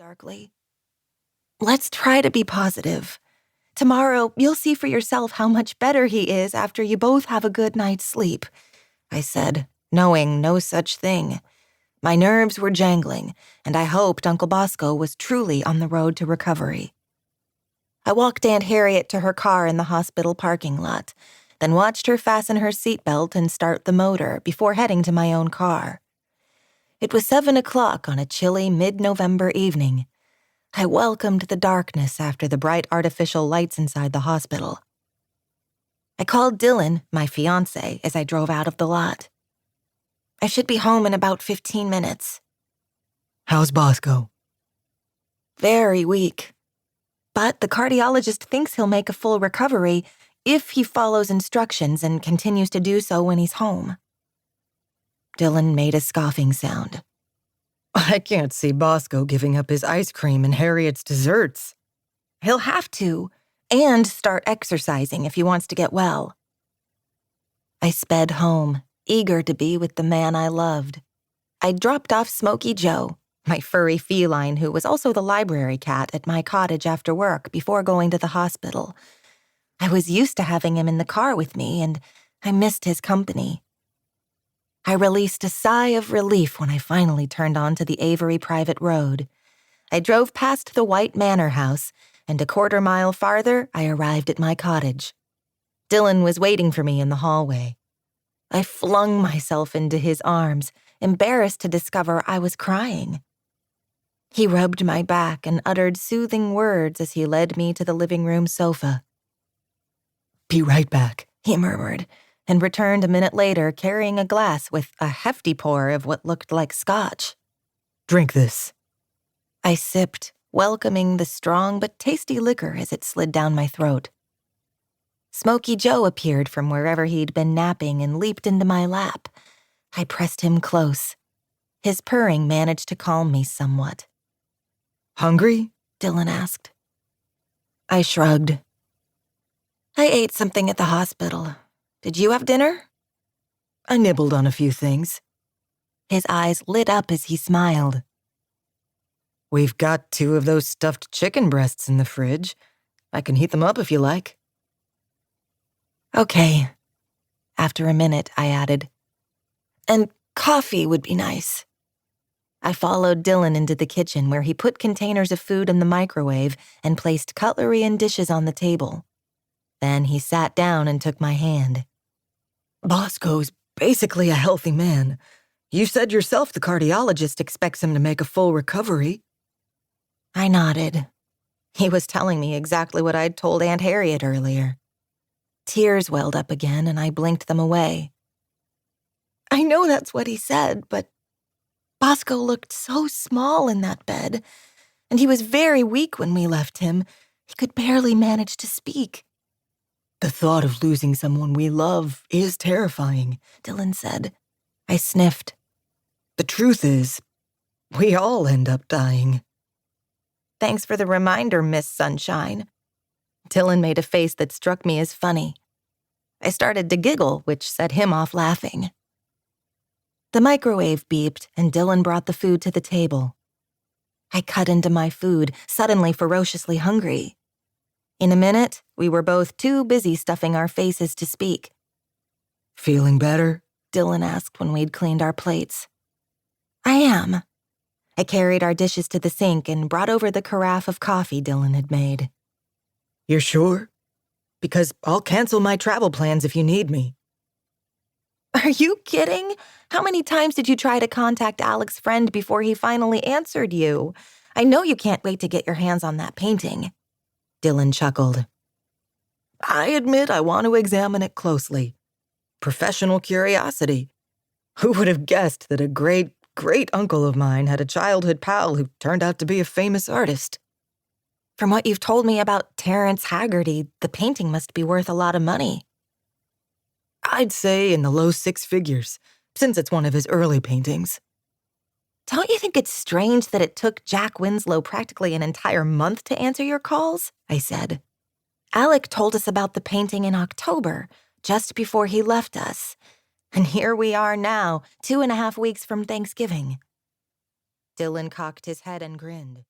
darkly. "Let's try to be positive. Tomorrow, you'll see for yourself how much better he is after you both have a good night's sleep," I said, knowing no such thing. My nerves were jangling, and I hoped Uncle Bosco was truly on the road to recovery. I walked Aunt Harriet to her car in the hospital parking lot, then watched her fasten her seatbelt and start the motor before heading to my own car. It was 7 o'clock on a chilly mid-November evening. I welcomed the darkness after the bright artificial lights inside the hospital. I called Dylan, my fiancé, as I drove out of the lot. "I should be home in about 15 minutes. "How's Bosco?" "Very weak. But the cardiologist thinks he'll make a full recovery if he follows instructions and continues to do so when he's home." Dylan made a scoffing sound. "I can't see Bosco giving up his ice cream and Harriet's desserts." "He'll have to, and start exercising if he wants to get well." I sped home, eager to be with the man I loved. I dropped off Smoky Joe, my furry feline who was also the library cat, at my cottage after work before going to the hospital. I was used to having him in the car with me, and I missed his company. I released a sigh of relief when I finally turned onto the Avery private road. I drove past the white manor house, and a quarter mile farther, I arrived at my cottage. Dylan was waiting for me in the hallway. I flung myself into his arms, embarrassed to discover I was crying. He rubbed my back and uttered soothing words as he led me to the living room sofa. "Be right back," he murmured, and returned a minute later carrying a glass with a hefty pour of what looked like scotch. "Drink this." I sipped, welcoming the strong but tasty liquor as it slid down my throat. Smoky Joe appeared from wherever he'd been napping and leaped into my lap. I pressed him close. His purring managed to calm me somewhat. "Hungry?" Dylan asked. I shrugged. "I ate something at the hospital. Did you have dinner?" "I nibbled on a few things." His eyes lit up as he smiled. "We've got 2 of those stuffed chicken breasts in the fridge. I can heat them up if you like." "Okay." After a minute, I added, "And coffee would be nice." I followed Dylan into the kitchen where he put containers of food in the microwave and placed cutlery and dishes on the table. Then he sat down and took my hand. "Bosco's basically a healthy man. You said yourself the cardiologist expects him to make a full recovery." I nodded. He was telling me exactly what I'd told Aunt Harriet earlier. Tears welled up again, and I blinked them away. "I know that's what he said, but Bosco looked so small in that bed, and he was very weak when we left him. He could barely manage to speak." "The thought of losing someone we love is terrifying," Dylan said. I sniffed. "The truth is, we all end up dying." "Thanks for the reminder, Miss Sunshine." Dylan made a face that struck me as funny. I started to giggle, which set him off laughing. The microwave beeped, and Dylan brought the food to the table. I cut into my food, suddenly ferociously hungry. In a minute, we were both too busy stuffing our faces to speak. "Feeling better?" Dylan asked when we'd cleaned our plates. "I am." I carried our dishes to the sink and brought over the carafe of coffee Dylan had made. "You're sure? Because I'll cancel my travel plans if you need me." "Are you kidding? How many times did you try to contact Alec's friend before he finally answered you? I know you can't wait to get your hands on that painting." Dylan chuckled. "I admit I want to examine it closely. Professional curiosity. Who would have guessed that a great-great-uncle of mine had a childhood pal who turned out to be a famous artist?" "From what you've told me about Terrence Haggerty, the painting must be worth a lot of money." "I'd say in the low 6 figures, since it's one of his early paintings." "Don't you think it's strange that it took Jack Winslow practically an entire month to answer your calls?" I said. "Alec told us about the painting in October, just before he left us. And here we are now, 2.5 weeks from Thanksgiving." Dylan cocked his head and grinned.